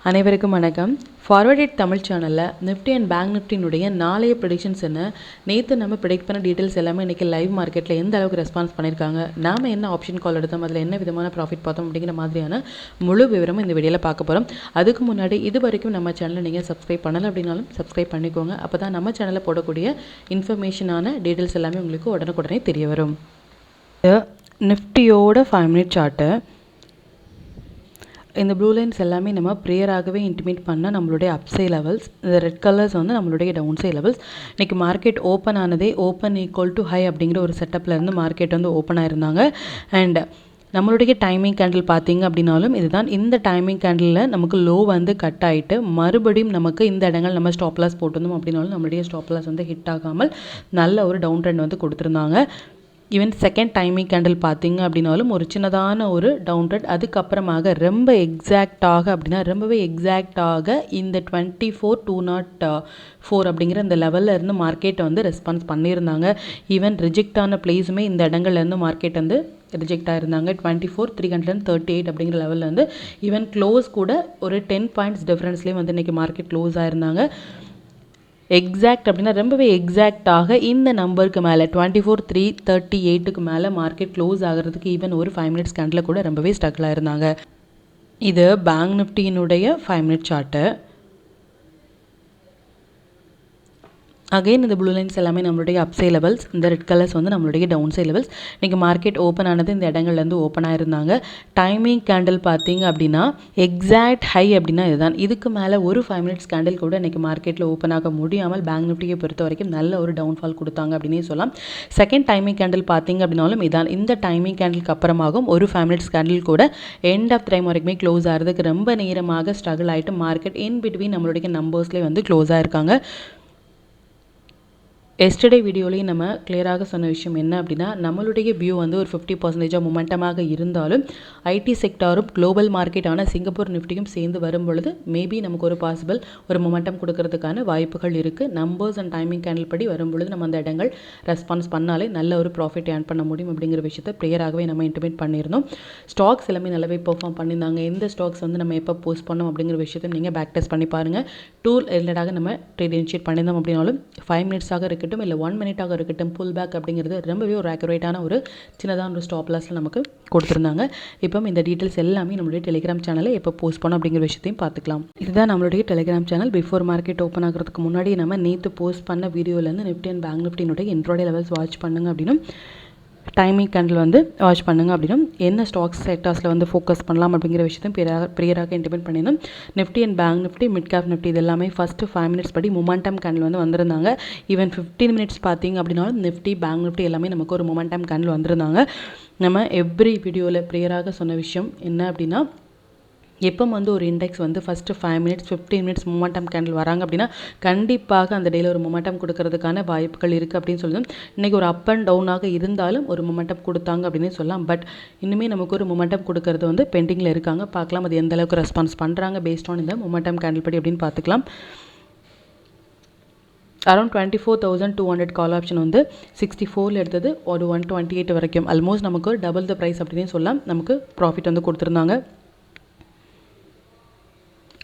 அனைவருக்கும் வணக்கம். ஃபார்வர்டட் தமிழ் சேனலில் நிஃப்டி அண்ட் பேங்க் நிஃப்டினுடைய நாளைய ப்ரெடிக்ஷன்ஸ் என்ன, நேற்று நம்ம ப்ரெடிக்ட் பண்ண டீட்டெயில்ஸ் எல்லாமே இன்றைக்கி லைவ் மார்க்கெட்டில் எந்த அளவுக்கு ரெஸ்பான்ஸ் பண்ணியிருக்காங்க, நாம் என்ன ஆப்ஷன் கால் எடுத்தோம், அதில் என்ன விதமான ப்ராஃபிட் பார்த்தோம் அப்படிங்கிற மாதிரியான முழு விவரமும் இந்த வீடியோவில் பார்க்க போகிறோம். அதுக்கு முன்னாடி இது வரைக்கும் நம்ம சேனலை நீங்கள் சப்ஸ்கிரைப் பண்ணலை அப்படின்னாலும் சப்ஸ்கிரைப் பண்ணிக்கோங்க. அப்போ தான் நம்ம சேனலில் போடக்கூடிய இன்ஃபர்மேஷனான டீட்டெயில்ஸ் எல்லாமே உங்களுக்கு உடனுக்குடனே தெரிய வரும். நிஃப்டியோட 5 மினிட் சார்ட்டு, இந்த ப்ளூ லைன்ஸ் எல்லாமே நம்ம ப்ரேயராகவே இன்டிமேட் பண்ண நம்மளுடைய அப்சை லெவல்ஸ். இந்த ரெட் கலர்ஸ் வந்து நம்மளுடைய டவுன் சை லெவல்ஸ். இன்றைக்கி மார்க்கெட் ஓப்பன் ஆனதே ஓப்பன் ஈக்குவல் டு ஹை அப்படிங்கிற ஒரு செட்டப்லேருந்து மார்க்கெட் வந்து ஓப்பன் ஆயிருந்தாங்க. அண்ட் நம்மளுடைய டைமிங் கேண்டில் பார்த்திங்க அப்படின்னாலும் இதுதான். இந்த டைமிங் கேண்டிலில் நமக்கு லோ வந்து கட் ஆகிட்டு மறுபடியும் நமக்கு இந்த இடங்கள் நம்ம ஸ்டாப் லாஸ் போட்டிருந்தோம் அப்படின்னாலும் நம்மளுடைய ஸ்டாப் லாஸ் வந்து ஹிட் ஆகாமல் நல்ல ஒரு டவுன் ட்ரெண்ட் வந்து கொடுத்துருந்தாங்க. ஈவன் செகண்ட் டைமிங் கேண்டில் பார்த்திங்க அப்படின்னாலும் ஒரு சின்னதான ஒரு டவுன் ட்ரெண்ட், அதுக்கப்புறமாக ரொம்ப ரொம்பவே எக்ஸாக்டாக இந்த 24,204 அப்படிங்கிற இந்த லெவலில் இருந்து மார்க்கெட்டை வந்து ரெஸ்பான்ஸ் பண்ணியிருந்தாங்க. ஈவன் ரிஜெக்ட் ஆன பிளேஸுமே இந்த இடங்கள்லேருந்து மார்க்கெட் வந்து ரிஜெக்ட் ஆகிருந்தாங்க. 24,338 அப்படிங்கிற லெவலில் வந்து ஈவன் க்ளோஸ் கூட ஒரு 10 பாயிண்ட்ஸ் டிஃப்ரென்ஸ்லேயே வந்து இன்றைக்கி மார்க்கெட் க்ளோஸ் ஆயிருந்தாங்க. எக்ஸாக்ட் அப்படின்னா ரொம்பவே எக்ஸாக்டாக இந்த நம்பருக்கு மேலே 24,338க்கு மேலே மார்க்கெட் க்ளோஸ் ஆகிறதுக்கு ஈவன் ஒரு 5 மினிட்ஸ் கேண்டில் கூட ரொம்பவே ஸ்ட்ரகிள் ஆயிருந்தாங்க. இது பேங்க் நிஃப்டியினுடைய 5 மினிட் சார்ட்டு. அகெயின் இந்த ப்ளூ லைன்ஸ் எல்லாமே நம்மளுடைய அப்சை லெவல்ஸ், இந்த ரெட் கலர்ஸ் வந்து நம்மளுடைய டவுன் சை லெவல்ஸ். இன்றைக்கி மார்க்கெட் ஓப்பன் ஆனது இந்த இடங்கள்லேருந்து ஓப்பன் ஆயிருந்தாங்க. டைமிங் கேண்டில் பார்த்திங்க அப்படின்னா எக்ஸாக்ட் ஹை அப்படின்னா இதுதான். இதுக்கு மேலே ஒரு 5 மினிட்ஸ் கேண்டில் கூட இன்றைக்கி மார்க்கெட்டில் ஓப்பன் ஆக முடியாமல் பேங்க் நிஃப்டியை பொறுத்த வரைக்கும் நல்ல ஒரு டவுன்ஃபால் கொடுத்தாங்க அப்படின்னே சொல்லலாம். செகண்ட் டைமிங் கேண்டில் பார்த்திங்க அப்படின்னாலும் இதான். இந்த டைமிங் கேண்டிலுக்கு அப்புறமாகவும் ஒரு 5 மினிட்ஸ் கேண்டில் கூட எண்ட் ஆஃப் டைம் வரைக்குமே க்ளோஸ் ஆகிறதுக்கு ரொம்ப நேரமாக ஸ்ட்ரகிள் ஆகிட்டு மார்க்கெட் இன் பிட்வீன் நம்மளுடைய நம்பர்ஸ்லேயே வந்து க்ளோஸ் ஆகிருக்காங்க. எஸ்டர்டே வீடியோலையும் நம்ம கிளியராக சொன்ன விஷயம் என்ன அப்படின்னா, நம்மளுடைய வியூ வந்து ஒரு 50% மொமெண்டமாக இருந்தாலும் ஐடி செக்டாரும் குளோபல் மார்க்கெட்டான சிங்கப்பூர் நிஃப்டியும் சேர்ந்து வரும் பொழுது மேபி நமக்கு ஒரு பாசிபிள் ஒரு மொமெண்டம் கொடுக்கறதுக்கான வாய்ப்புகள் இருக்குது. நம்பர்ஸ் அண்ட் டைமிங் கேண்டில் படி வரும்பொழுது நம்ம அந்த இடங்கள் ரெஸ்பான்ஸ் பண்ணாலே நல்ல ஒரு ப்ராஃபிட் ஏர்ன் பண்ண முடியும் அப்படிங்கிற விஷயத்தை ப்ரேயராகவே நம்ம இன்டிமேட் பண்ணியிருந்தோம். ஸ்டாக்ஸ் எல்லாமே நல்லாவே பெர்ஃபார்ம் பண்ணியிருந்தாங்க. எந்த ஸ்டாக்ஸ் வந்து நம்ம எப்போ போஸ்ட் பண்ணோம் அப்படிங்கிற விஷயத்தை நீங்கள் பேக் டெஸ்ட் பண்ணி பாருங்கள். டூல் ரிலேட்டாக நம்ம ட்ரேட் இனிஷியேட் பண்ணியிருந்தோம் அப்படின்னாலும் 5 மினிட்ஸாக இருக்கட்டும் இல்லை 1 மினிட்டாக இருக்கட்டும், புல் பேக் அப்படிங்கிறது ரொம்பவே ஒரு ஆக்யூரேட்டான ஒரு சின்னதான ஒரு ஸ்டாப் லாஸில் நமக்கு கொடுத்துருந்தாங்க. இப்போ இந்த டீட்டெயில்ஸ் எல்லாமே நம்மளுடைய டெலிகிராம் சேனலில் எப்போ போஸ்ட் பண்ணோம் அப்படிங்கிற விஷயத்தையும் பார்த்துக்கலாம். இதுதான் நம்மளுடைய telegram channel. Before market open ஆகிறதுக்கு முன்னாடி நம்ம நேற்று போஸ்ட் பண்ண வீடியோலேருந்து நிஃப்டி அண்ட் பேங்க் நிஃப்டினுடைய இன்ட்ரோடே லெவல்ஸ் வாட்ச் பண்ணுங்க அப்படின்னும் டைமிங் கேண்டில் வந்து வாட்ச் பண்ணுங்க அப்படின்னும் என்ன ஸ்டாக்ஸ் செக்டார்ஸில் வந்து ஃபோக்கஸ் பண்ணலாம் அப்படிங்கிற விஷயத்தையும் ப்ரியராக இன்டிமேட் பண்ணியிருந்தோம். Nifty and bank Nifty, mid cap Nifty இது எல்லாமே ஃபஸ்ட்டு 5 மினிட்ஸ் படி மொமெண்டம் கேண்டில் வந்து வந்திருந்தாங்க. ஈவன் 15 மினிட்ஸ் பார்த்திங்க அப்படின்னாலும் நிஃப்டி பேங்க் நிஃப்டி எல்லாமே நமக்கு ஒரு மொமெண்டம் கேண்டில் வந்திருந்தாங்க. நம்ம எவ்ரி வீடியோவில் ப்ரியராக சொன்ன விஷயம் என்ன அப்படின்னா, எப்போ வந்து ஒரு இண்டெக்ஸ் வந்து first 5 minutes 15 minutes momentum candle வராங்க அப்படின்னா கண்டிப்பாக அந்த டேயில் ஒரு மொமெண்டம் கொடுக்கறதுக்கான வாய்ப்புகள் இருக்குது அப்படின்னு சொல்லுவோம். இன்றைக்கி ஒரு அப் அண்ட் டவுனாக இருந்தாலும் ஒரு மொமெண்டம் கொடுத்தாங்க அப்படின்னு சொல்லலாம். பட் இன்னுமே நமக்கு ஒரு மொமெண்டம் கொடுக்கறது வந்து பெண்டிங்கில் இருக்காங்க. பார்க்கலாம் அது எந்த அளவுக்கு ரெஸ்பான்ஸ் பண்ணுறாங்க பேஸ்ட் ஆன் இந்த மொமெண்டம் கேண்டில் படி அப்படின்னு பார்த்துக்கலாம். அரௌண்ட் 24,200 கால் ஆப்ஷன் வந்து 64 எடுத்தது ஒரு 128 வரைக்கும் ஆல்மோஸ்ட் நமக்கு டபுள் த ப்ரைஸ் அப்படின்னு சொல்லலாம். நமக்கு ப்ராஃபிட் வந்து கொடுத்துருந்தாங்க.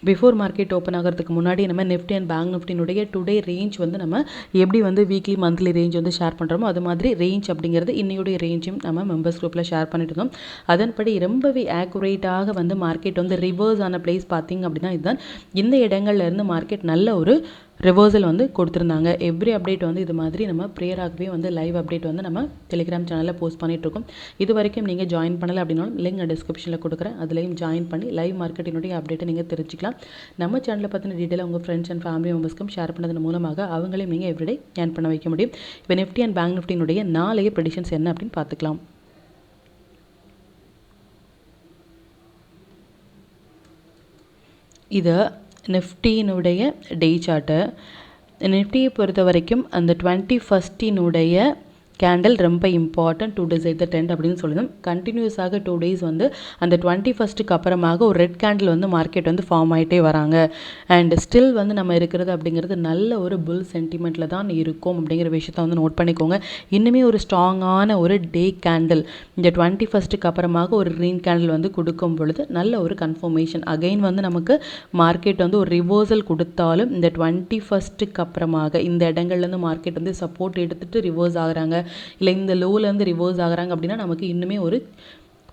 பிஃபோர் மார்க்கெட் ஓப்பன் ஆகிறதுக்கு முன்னாடி நம்ம நிஃப்டி அண்ட் பேங்க் நிஃப்டினுடைய டுடே ரேஞ்ச் வந்து நம்ம எப்படி வந்து வீக்லி மந்த்லி ரேஞ்ச் வந்து ஷேர் பண்ணுறோமோ அது மாதிரி ரேஞ்ச் அப்படிங்கிறது இன்னையுடைய ரேஞ்சும் நம்ம மெம்பர்ஸ் குரூப்பில் ஷேர் பண்ணிட்டு இருந்தோம். அதன்படி ரொம்பவே ஆக்குரேட்டாக வந்து மார்க்கெட் வந்து ரிவர்ஸ் ஆன பிளேஸ் பார்த்திங்க அப்படின்னா இதுதான். இந்த இடங்கள்ல இருந்து மார்க்கெட் நல்ல ஒரு ரிவர்சல் வந்து கொடுத்துருந்தாங்க. எவ்ரி அப்டேட் வந்து இது மாதிரி நம்ம ப்ரேயராகவே வந்து லைவ் அப்டேட் வந்து நம்ம டெலிகிராம் சேனலில் போஸ்ட் பண்ணிகிட்ருக்கோம். இது வரைக்கும் நீங்கள் ஜாயின் பண்ணலை அப்படின்னாலும் லிங்க் நான் டிஸ்கிரிப்ஷனில் கொடுக்குறேன். அதுலேயும் ஜாயின் பண்ணி லைவ் மார்க்கெட்டினுடைய அப்டேட்டை நீங்கள் தெரிஞ்சிக்கலாம். நம்ம சேனலை பற்றின டீட்டெயில் உங்கள் ஃப்ரெண்ட்ஸ் அண்ட் ஃபேமிலி மெம்பர்ஸ்க்கும் ஷேர் பண்ணதன் மூலமாக அவங்களையும் நீங்கள் எவ்ரிடே ஏர்ன் பண்ண வைக்க முடியும். இப்போ நிஃப்டி அண்ட் பேங்க் நிஃப்டினுடைய நாளைய ப்ரெடிக்ஷன்ஸ் என்ன அப்படின்னு பார்த்துக்கலாம். இது நிஃப்டியினுடைய டே சார்ட்டு. நிஃப்டியை பொறுத்த வரைக்கும் அந்த 21st கேண்டில் ரொம்ப important to decide the trend அப்படின்னு சொல்லணும். கண்டினியூஸாக 2 டேஸ் வந்து அந்த 21க்கு அப்புறமாக ஒரு ரெட் கேண்டில் வந்து மார்க்கெட் வந்து ஃபார்ம் ஆகிட்டே வராங்க. அண்ட் ஸ்டில் வந்து நம்ம இருக்கிறது அப்படிங்கிறது நல்ல ஒரு புல் சென்டிமெண்ட்டில் தான் இருக்கும் அப்படிங்கிற விஷயத்த வந்து நோட் பண்ணிக்கோங்க. இன்னுமே ஒரு ஸ்ட்ராங்கான ஒரு டே கேண்டில் இந்த 21க்கு அப்புறமாக ஒரு க்ரீன் கேண்டில் வந்து கொடுக்கும் பொழுது நல்ல ஒரு கன்ஃபர்மேஷன். அகைன் வந்து நமக்கு மார்க்கெட் வந்து ஒரு ரிவர்சல் கொடுத்தாலும் இந்த 21க்கு அப்புறமாக இந்த இடங்கள்லேருந்து மார்க்கெட் வந்து சப்போர்ட் எடுத்துகிட்டு ரிவர்ஸ் ஆகுறாங்க, இல்லை இந்த லோவிலேருந்து ரிவர்ஸ் ஆகுறாங்க அப்படின்னா நமக்கு இன்னுமே ஒரு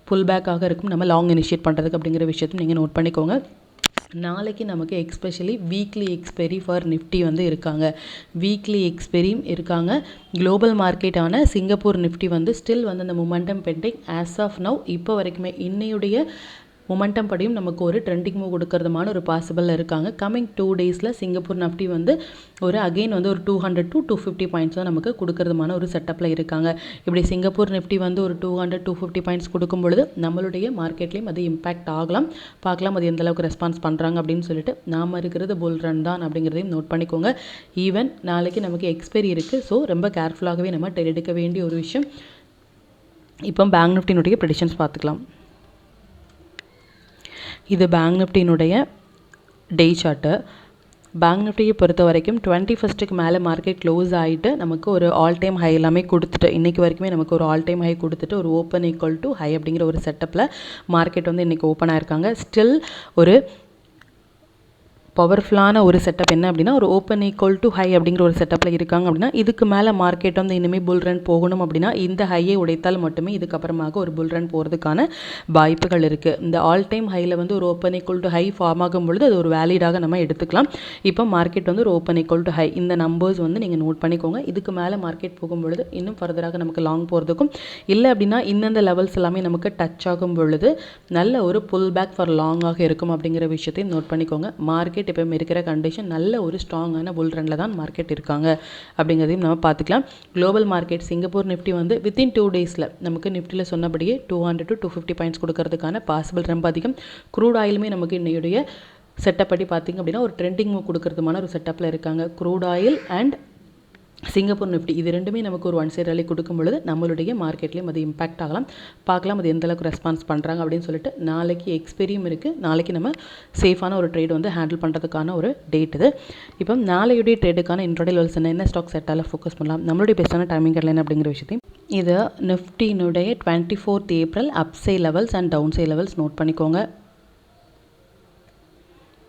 புல் பேக்காக இருக்கும் நம்ம லாங் இனிஷியேட் பண்ணுறதுக்கு அப்படிங்கிற விஷயத்தையும் நீங்கள் நோட் பண்ணிக்கோங்க. நாளைக்கு நமக்கு especially weekly expiry for Nifty வந்து இருக்காங்க. வீக்லி எக்ஸ்பெரியும் இருக்காங்க. குளோபல் மார்க்கெட்டான சிங்கப்பூர் நிஃப்டி வந்து ஸ்டில் வந்து அந்த momentum pending as of now. இப்போ வரைக்குமே இன்னையுடைய மொமெண்டம் படியும் நமக்கு ஒரு ட்ரெண்டிங் மூவ் கொடுக்கறதுமான ஒரு பாசிபிள் இருக்காங்க. கம்மிங் 2 டேஸில் சிங்கப்பூர் நிஃப்டி வந்து ஒரு அகெயின் வந்து ஒரு 200 to 250 பாயிண்ட்ஸ் தான் நமக்கு கொடுக்கறதுமான ஒரு செட்டப்பில் இருக்காங்க. இப்படி சிங்கப்பூர் நிஃப்டி வந்து ஒரு 200 250 பாயிண்ட்ஸ் கொடுக்கும் பொழுது நம்மளுடைய மார்க்கெட்லேயும் அது இம்பாக்ட் ஆகலாம். பார்க்கலாம் அது எந்த அளவுக்கு ரெஸ்பான்ஸ் பண்ணுறாங்க அப்படின்னு சொல்லிட்டு. நாம் இருக்கிறது புல் ரன் தான் அப்படிங்கிறதையும் நோட் பண்ணிக்கோங்க. ஈவன் நாளைக்கு நமக்கு எக்ஸ்பைரி இருக்குது. ஸோ ரொம்ப கேர்ஃபுல்லாகவே நம்ம ட்ரேட் எடுக்க வேண்டிய ஒரு விஷயம். இப்போ பேங்க் நிஃப்டினுடைய ப்ரெடிக்ஷன்ஸ் பார்த்துக்கலாம். இது பேங்க் நிஃப்டியினுடைய டே சார்ட்டு. பேங்க் நிஃப்டியை பொறுத்த வரைக்கும் 21க்கு மேலே மார்க்கெட் க்ளோஸ் ஆகிட்டு நமக்கு ஒரு ஆல் டைம் ஹை எல்லாமே கொடுத்துட்டு இன்றைக்கி வரைக்குமே நமக்கு ஒரு ஆல் டைம் ஹை கொடுத்துட்டு ஒரு ஓப்பன் ஈக்குவல் டு ஹை அப்படிங்கிற ஒரு செட்டப்பில் மார்க்கெட் வந்து இன்றைக்கி ஓப்பன் ஆகிருக்காங்க. ஸ்டில் ஒரு பவர்ஃபுல்லான ஒரு செட்டப் என்ன அப்படின்னா ஒரு ஓப்பன் ஈக்குவல் டு ஹை அப்படிங்கிற ஒரு செட்டப்பில் இருக்காங்க. அப்படின்னா இதுக்கு மேலே மார்க்கெட் வந்து இனிமேல் புல் ரன் போகணும் அப்படின்னா இந்த ஹையை உடைத்தால் மட்டுமே இதுக்கப்புறமாக ஒரு புல் ரன் போகிறதுக்கான வாய்ப்புகள் இருக்குது. இந்த ஆல் டைம் ஹையில் வந்து ஒரு open equal to high form ஆகும் பொழுது அது ஒரு வேலிடாக நம்ம எடுத்துக்கலாம். இப்போ மார்க்கெட் வந்து ஒரு ஓப்பன் ஈக்குவல் டு ஹை இந்த நம்பர்ஸ் வந்து நீங்கள் நோட் பண்ணிக்கோங்க. இதுக்கு மேலே மார்க்கெட் போகும்பொழுது இன்னும் ஃபர்தராக நமக்கு லாங் போகிறதுக்கும் இல்லை அப்படின்னா இந்தந்த லெவல்ஸ் எல்லாமே நமக்கு டச் ஆகும் பொழுது நல்ல ஒரு புல் பேக் ஃபார் லாங்காக இருக்கும் அப்படிங்கிற விஷயத்தையும் நோட் பண்ணிக்கோங்க. மார்க்கெட் இப்போ இருக்கிற கண்டிஷன் நல்ல ஒரு ஸ்ட்ராங்கான புல் ரனில் தான் மார்க்கெட் இருக்காங்க அப்படிங்கிறதையும் நம்ம பார்த்துக்கலாம். குளோபல் மார்க்கெட் சிங்கப்பூர் நிஃப்டி வந்து வித்தின் 2 டேஸில் நமக்கு நிஃப்டியில் சொன்னபடியே 200 to 250 பாயிண்ட்ஸ் கொடுக்கறதுக்கான பாசிபிள் ரொம்ப அதிகம். க்ரூட் ஆயிலுமே நமக்கு இன்னையுடைய செட்டப் படி பார்த்திங்க அப்படின்னா ஒரு ட்ரெண்டிங் மூவ் கொடுக்கறதுமான ஒரு செட்டப்பில் இருக்காங்க. Crude oil and Singapore Nifty இது ரெண்டுமே நமக்கு ஒரு ஒன் சைட் ரேலி கொடுக்கும் பொழுது நம்மளுடைய மார்க்கெட்லேயும் அது இம்பாக்ட் ஆகலாம். பார்க்கலாம் அது எந்த அளவுக்கு ரெஸ்பான்ஸ் பண்ணுறாங்க அப்படின்னு சொல்லிட்டு. நாளைக்கு எக்ஸ்பெரியும் இருக்குது. நாளைக்கு நம்ம சேஃபான ஒரு ட்ரேட் வந்து ஹேண்டில் பண்ணுறதுக்கான ஒரு டேட் இது. இப்போ நாளையுடைய ட்ரேடுக்கான இன்ட்ரோடே லெவல்ஸ் என்ன ஸ்டாக் செட்டால் ஃபோக்கஸ் பண்ணலாம், நம்மளுடைய பெஸ்ட்டான டைமிங் என்ன அப்படிங்கிற விஷயத்தையும் இது நிஃப்டினுடைய 24th April upside levels and downside levels note பண்ணிக்கோங்க.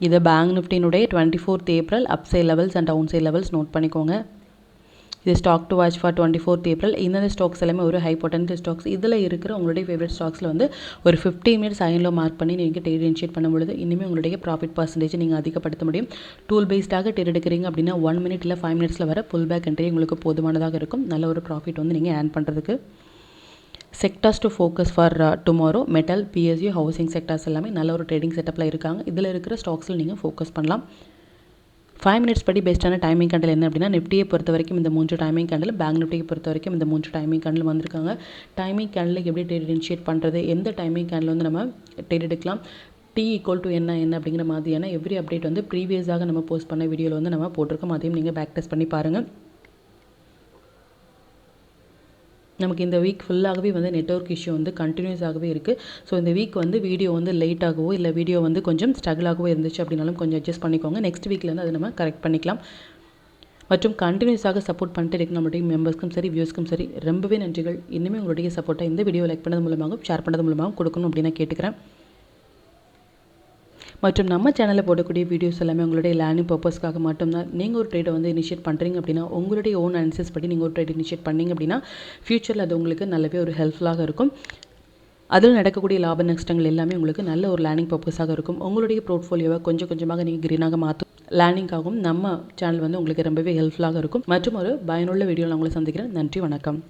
இது பேங்க் நிஃப்டினுடைய 24th April upside levels and downside levels note பண்ணிக்கோங்க. இது stock to watch for 24th April. இந்த ஸ்டாக்ஸ் எல்லாமே ஒரு ஹை பொட்டன்ஷியல் ஸ்டாக்ஸ். இதில் இருக்கிற உங்களுடைய ஃபேவரட் ஸ்டாக்ஸில் வந்து ஒரு 15 மினிட்ஸ் அயனில் மார்க் பண்ணி நீங்கள் ட்ரேட் இனிஷியேட் பண்ணும்பொழுது இனிமேல் உங்களுடைய ப்ராஃபிட் பர்சன்டேஜ் நீங்கள் அதிகப்படுத்த முடியும். டூல் பேஸ்டாக ட்ரேட் எடுக்கிறீங்க அப்படின்னா 1 மினிட் இல்லை 5 மினிட்ஸில் வர புல் பேக் என்ட்ரி உங்களுக்கு போதுமானதாக இருக்கும். நல்ல ஒரு ப்ராஃபிட் வந்து நீங்கள் ஏர்ன் பண்ணுறதுக்கு. Sectors to focus for tomorrow metal, PSU, housing sectors எல்லாமே நல்ல ஒரு ட்ரேடிங் செட்டப்பில் இருக்காங்க. இதில் இருக்கிற ஸ்டாக்ஸில் நீங்கள் ஃபோக்கஸ் பண்ணலாம். 5 மினிட்ஸ் படி பெஸ்ட்டான டைமிங் கேண்டில் என்ன அப்படின்னா நிஃப்டியை பொறுத்த வரைக்கும் இந்த 3 டைமிங் கேண்டில், பேங்க் நிஃப்டியை பொறுத்த வரைக்கும் இந்த 3 டைமிங் கேண்டில் வந்திருக்காங்க. டைமிங் கேண்டில் எப்படி ட்ரேட் இனிஷியேட் பண்ணுறது, எந்த டைமிங் கேண்டில் வந்து நம்ம ட்ரேட் எடுக்கலாம், T ஈக்குவல் டு என்ன அப்படிங்கிற மாதிரியான எவ்ரி அப்டேட் வந்து ப்ரீவியஸாக நம்ம போஸ்ட் பண்ண வீடியோவில் வந்து நம்ம போட்டிருக்கோம். அதையும் நீங்கள் பேக் டெஸ்ட் பண்ணி பாருங்கள். நமக்கு இந்த வீக் ஃபுல்லாகவே வந்து நெட்வொர்க் இஷ்யூ வந்து கண்டினியூஸாகவே இருக்குது. ஸோ இந்த வீக் வந்து வீடியோ வந்து லேட்டாகவோ இல்லை வீடியோ வந்து கொஞ்சம் ஸ்ட்ரகிளாகவோ இருந்துச்சு அப்படின்னாலும் கொஞ்சம் அட்ஜஸ்ட் பண்ணிக்கோங்க. நெக்ஸ்ட் வீக்லேருந்து அதை நம்ம கரெக்ட் பண்ணிக்கலாம். மற்றும் கண்டினியூஸாக சப்போர்ட் பண்ணிட்டு இருக்க நம்மளுடைய மெம்பர்ஸ்க்கும் சரி வியூஸ்க்கும் சரி ரொம்பவே நன்றிகள். இன்னுமே உங்களுடைய சப்போர்ட்டை இந்த வீடியோ லைக் பண்ணது மூலமாகவும் ஷேர் பண்ணது மூலமாகவும் கொடுக்கணும் அப்படின்னு நான் கேட்டுக்கிறேன். மற்றும் நம்ம சேனலில் போடக்கூடிய வீடியோஸ் எல்லாமே உங்களுடைய லேர்னிங் பர்பஸ்க்காக மட்டும்தான். நீங்கள் ஒரு ட்ரேடை வந்து இனிஷியேட் பண்ணுறீங்க அப்படின்னா உங்களுடைய ஓன் அனாலிசிஸ் படி நீங்கள் ஒரு ட்ரேட் இனிஷியேட் பண்ணிங்க அப்படின்னா ஃப்யூச்சரில் அது உங்களுக்கு நல்லாவே ஒரு ஹெல்ப்ஃபுல்லாக இருக்கும். அதில் நடக்கக்கூடிய லாப நஷ்டங்கள் எல்லாமே உங்களுக்கு நல்ல ஒரு லேர்னிங் பர்பஸாக இருக்கும். உங்களுடைய போர்ட்ஃபோலியோவை கொஞ்சம் கொஞ்சமாக நீங்கள் க்ரீனாக மாற்றும் லேர்னிங்காகவும் நம்ம சேனல் வந்து உங்களுக்கு ரொம்பவே ஹெல்ப்ஃபுல்லாக இருக்கும். மற்றும் ஒரு பயனுள்ள வீடியோவில் நான் உங்களை சந்திக்கிறேன். நன்றி, வணக்கம்.